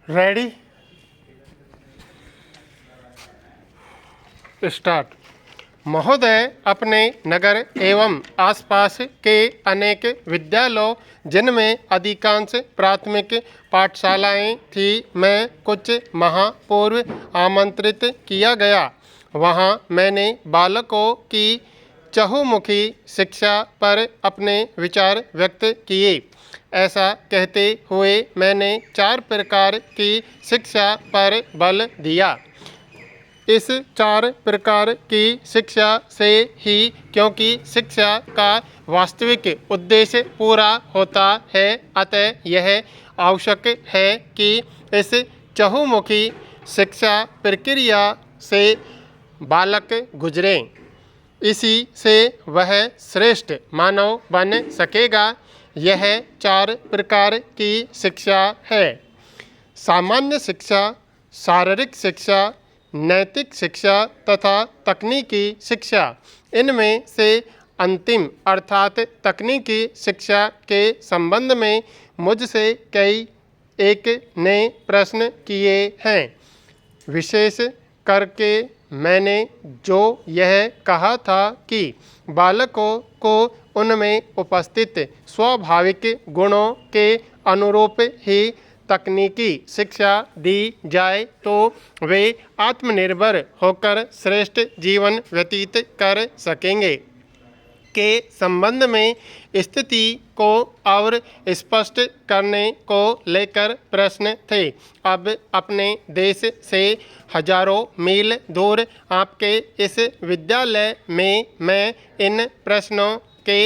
Ready start. महोदय, अपने नगर एवं आसपास के अनेक विद्यालयों, जिनमें अधिकांश प्राथमिक पाठशालाएं थी, में कुछ माह पूर्व आमंत्रित किया गया। वहां मैंने बालकों की चहुमुखी शिक्षा पर अपने विचार व्यक्त किए। ऐसा कहते हुए मैंने 4 प्रकार की शिक्षा पर बल दिया। इस 4 प्रकार की शिक्षा से ही, क्योंकि शिक्षा का वास्तविक उद्देश्य पूरा होता है, अतः यह आवश्यक है कि इस चहुमुखी शिक्षा प्रक्रिया से बालक गुजरें। इसी से वह श्रेष्ठ मानव बन सकेगा। यह 4 प्रकार की शिक्षा है: सामान्य शिक्षा, शारीरिक शिक्षा, नैतिक शिक्षा तथा तकनीकी शिक्षा। इनमें से अंतिम अर्थात तकनीकी शिक्षा के संबंध में मुझसे एक ने प्रश्न किए हैं। विशेष करके मैंने जो यह कहा था कि बालकों को उनमें उपस्थित स्वाभाविक गुणों के अनुरूप ही तकनीकी शिक्षा दी जाए, तो वे आत्मनिर्भर होकर श्रेष्ठ जीवन व्यतीत कर सकेंगे के संबंध में स्थिति को और स्पष्ट करने को लेकर प्रश्न थे। अब अपने देश से हजारों मील दूर आपके इस विद्यालय में मैं इन प्रश्नों के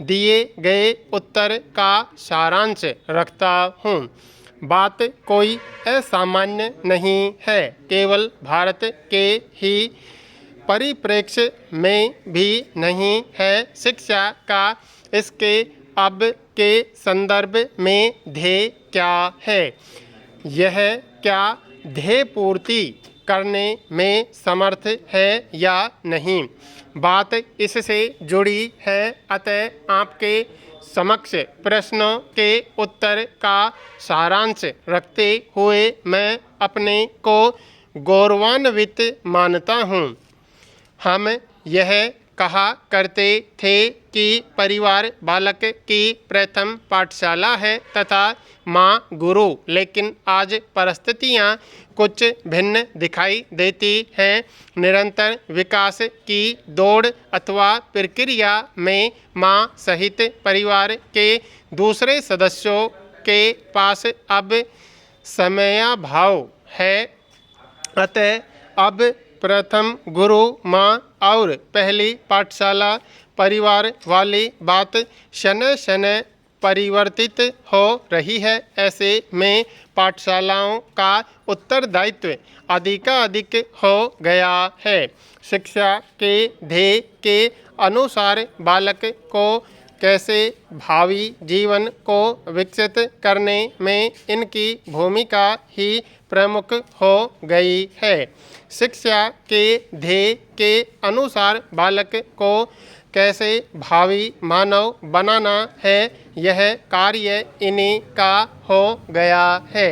दिए गए उत्तर का सारांश रखता हूँ। बात कोई असामान्य नहीं है। केवल भारत के ही परिप्रेक्ष्य में भी नहीं है। शिक्षा का इसके अब के संदर्भ में ध्येय क्या है? यह क्या ध्येय पूर्ति करने में समर्थ है या नहीं? बात इससे जुड़ी है। अतः आपके समक्ष प्रश्नों के उत्तर का सारांश रखते हुए मैं अपने को गौरवान्वित मानता हूँ। हम यह कहा करते थे कि परिवार बालक की प्रथम पाठशाला है तथा माँ गुरु, लेकिन आज परिस्थितियाँ कुछ भिन्न दिखाई देती हैं। निरंतर विकास की दौड़ अथवा प्रक्रिया में माँ सहित परिवार के दूसरे सदस्यों के पास अब समयाभाव है। अतः अब प्रथम गुरु माँ और पहली पाठशाला परिवार वाली बात शनय शनय परिवर्तित हो रही है। ऐसे में पाठशालाओं का उत्तरदायित्व अधिकाधिक हो गया है। शिक्षा के ध्येय के अनुसार बालक को कैसे भावी जीवन को विकसित करने में इनकी भूमिका ही प्रमुख हो गई है। शिक्षा के ध्येय के अनुसार बालक को कैसे भावी मानव बनाना है, यह कार्य इन्हीं का हो गया है।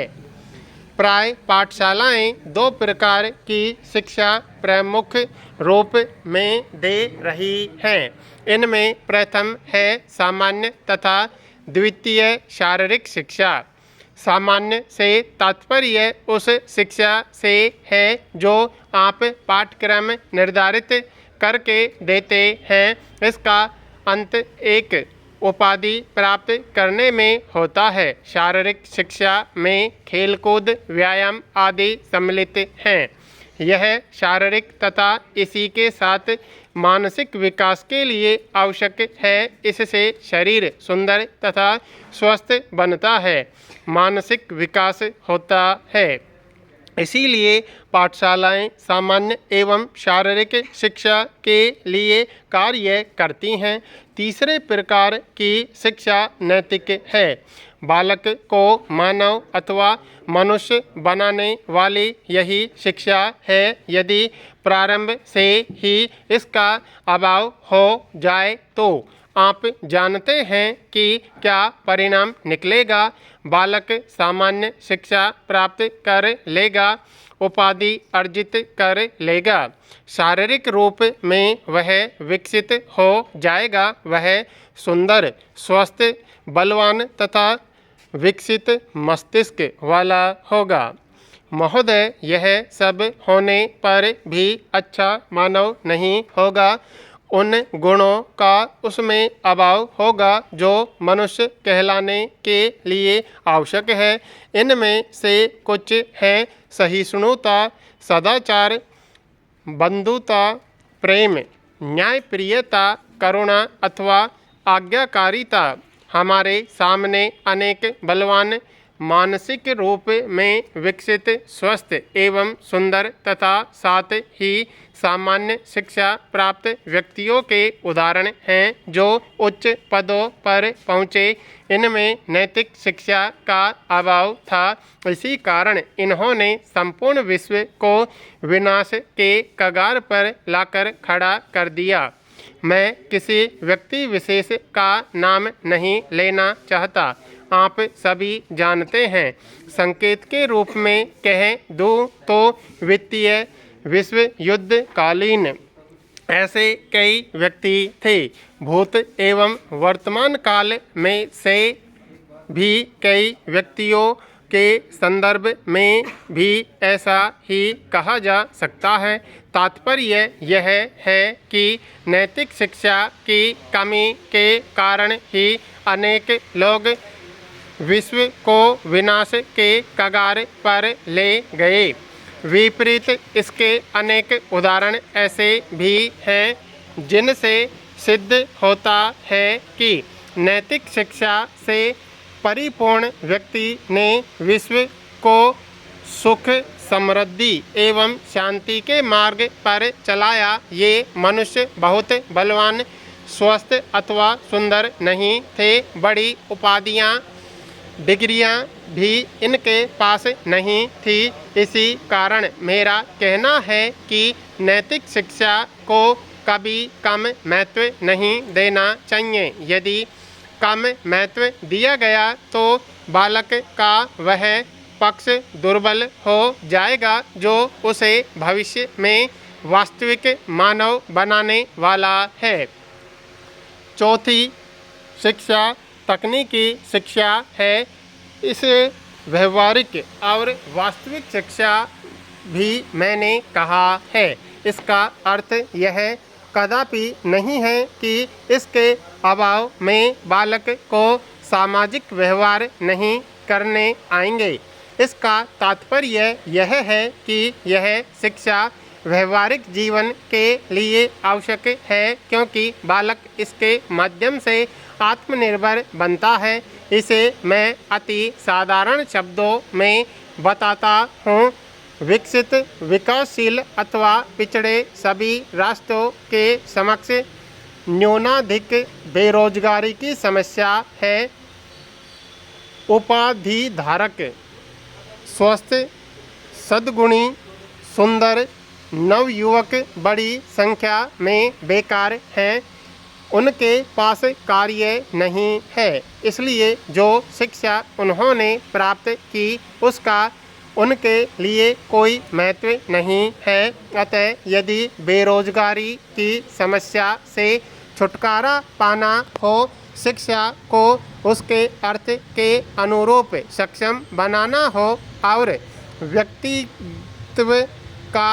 प्राय पाठशालाएं 2 प्रकार की शिक्षा प्रमुख रूप में दे रही हैं। इनमें प्रथम है सामान्य तथा द्वितीय शारीरिक शिक्षा। सामान्य से तात्पर्य उस शिक्षा से है जो आप पाठ्यक्रम निर्धारित करके देते हैं। इसका अंत एक उपाधि प्राप्त करने में होता है। शारीरिक शिक्षा में खेलकूद, व्यायाम आदि सम्मिलित हैं। यह शारीरिक तथा इसी के साथ मानसिक विकास के लिए आवश्यक है। इससे शरीर सुंदर तथा स्वस्थ बनता है, मानसिक विकास होता है। इसीलिए पाठशालाएं सामान्य एवं शारीरिक शिक्षा के लिए कार्य करती हैं। तीसरे प्रकार की शिक्षा नैतिक है। बालक को मानव अथवा मनुष्य बनाने वाली यही शिक्षा है। यदि प्रारंभ से ही इसका अभाव हो जाए तो आप जानते हैं कि क्या परिणाम निकलेगा। बालक सामान्य शिक्षा प्राप्त कर लेगा, उपाधि अर्जित कर लेगा, शारीरिक रूप में वह विकसित हो जाएगा, वह सुंदर, स्वस्थ, बलवान तथा विकसित मस्तिष्क वाला होगा। महोदय, यह सब होने पर भी अच्छा मानव नहीं होगा। उन गुणों का उसमें अभाव होगा जो मनुष्य कहलाने के लिए आवश्यक है। इनमें से कुछ है सहिष्णुता, सदाचार, बंधुता, प्रेम, न्यायप्रियता, करुणा अथवा आज्ञाकारिता। हमारे सामने अनेक बलवान, मानसिक रूप में विकसित, स्वस्थ एवं सुंदर तथा साथ ही सामान्य शिक्षा प्राप्त व्यक्तियों के उदाहरण हैं जो उच्च पदों पर पहुँचे। इनमें नैतिक शिक्षा का अभाव था, इसी कारण इन्होंने संपूर्ण विश्व को विनाश के कगार पर लाकर खड़ा कर दिया। मैं किसी व्यक्ति विशेष का नाम नहीं लेना चाहता, आप सभी जानते हैं। संकेत के रूप में कह दूँ तो वित्तीय विश्व युद्ध कालीन ऐसे कई व्यक्ति थे। भूत एवं वर्तमान काल में से भी कई व्यक्तियों के संदर्भ में भी ऐसा ही कहा जा सकता है। तात्पर्य यह है कि नैतिक शिक्षा की कमी के कारण ही अनेक लोग विश्व को विनाश के कगार पर ले गए। विपरीत इसके अनेक उदाहरण ऐसे भी हैं जिनसे सिद्ध होता है कि नैतिक शिक्षा से परिपूर्ण व्यक्ति ने विश्व को सुख, समृद्धि एवं शांति के मार्ग पर चलाया। ये मनुष्य बहुत बलवान, स्वस्थ अथवा सुंदर नहीं थे। बड़ी उपाधियाँ, डिग्रियां भी इनके पास नहीं थी। इसी कारण मेरा कहना है कि नैतिक शिक्षा को कभी कम महत्व नहीं देना चाहिए। यदि कम महत्व दिया गया तो बालक का वह पक्ष दुर्बल हो जाएगा जो उसे भविष्य में वास्तविक मानव बनाने वाला है। चौथी शिक्षा तकनीकी शिक्षा है। इसे व्यवहारिक और वास्तविक शिक्षा भी मैंने कहा है। इसका अर्थ यह कदापि नहीं है कि इसके अभाव में बालक को सामाजिक व्यवहार नहीं करने आएंगे। इसका तात्पर्य यह है कि यह शिक्षा व्यवहारिक जीवन के लिए आवश्यक है, क्योंकि बालक इसके माध्यम से आत्मनिर्भर बनता है। इसे मैं अति साधारण शब्दों में बताता हूँ। विकसित, विकासशील अथवा पिछड़े सभी राष्ट्रों के समक्ष न्यूनाधिक बेरोजगारी की समस्या है। उपाधिधारक, स्वस्थ, सद्गुणी, सुंदर नवयुवक बड़ी संख्या में बेकार हैं। उनके पास कार्य नहीं है, इसलिए जो शिक्षा उन्होंने प्राप्त की उसका उनके लिए कोई महत्व नहीं है। अतः यदि बेरोजगारी की समस्या से छुटकारा पाना हो, शिक्षा को उसके अर्थ के अनुरूप सक्षम बनाना हो और व्यक्तित्व का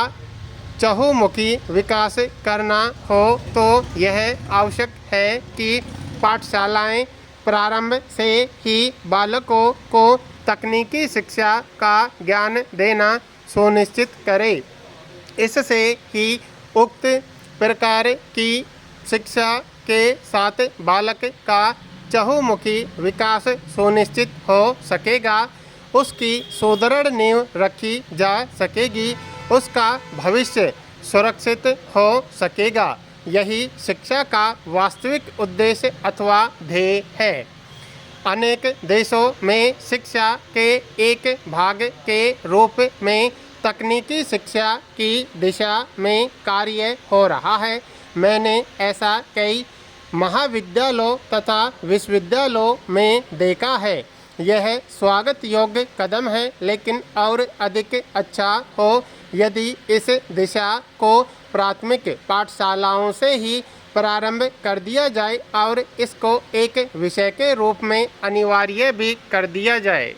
चहुमुखी विकास करना हो, तो यह आवश्यक है कि पाठशालाएं प्रारंभ से ही बालकों को तकनीकी शिक्षा का ज्ञान देना सुनिश्चित करें। इससे ही उक्त प्रकार की शिक्षा के साथ बालक का चहुमुखी विकास सुनिश्चित हो सकेगा, उसकी सुदृढ़ नींव रखी जा सकेगी, उसका भविष्य सुरक्षित हो सकेगा। यही शिक्षा का वास्तविक उद्देश्य अथवा ध्येय है। अनेक देशों में शिक्षा के एक भाग के रूप में तकनीकी शिक्षा की दिशा में कार्य हो रहा है। मैंने ऐसा कई महाविद्यालयों तथा विश्वविद्यालयों में देखा है। यह स्वागत योग्य कदम है, लेकिन और अधिक अच्छा हो यदि इस दिशा को प्राथमिक पाठशालाओं से ही प्रारंभ कर दिया जाए और इसको एक विषय के रूप में अनिवार्य भी कर दिया जाए।